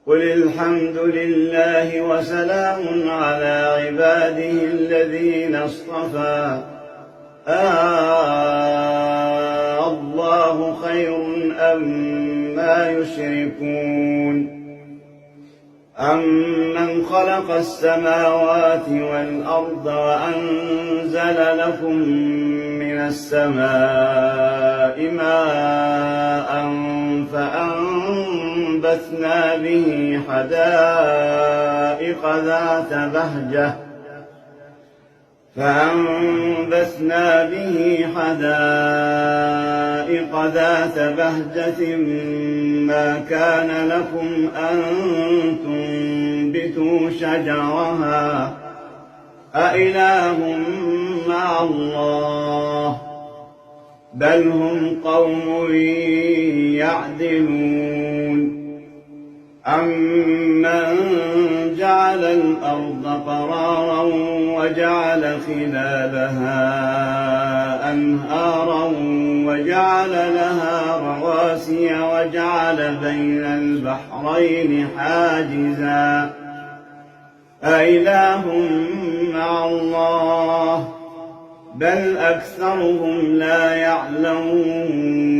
قل الحمد لله وسلام على عباده الذين اصطفى الله خير أما يشركون أمن خلق السماوات والأرض وأنزل لكم من السماء ماء فأنبتنا به حدائق ذات بهجة ما كان لكم أن تنبتوا شجرها أإله مع الله بل هم قوم يعدلون أمن جعل الأرض قرارا وجعل خلالها أنهارا وجعل لها رواسي وجعل بين البحرين حاجزا أإله مع الله بل أكثرهم لا يعلمون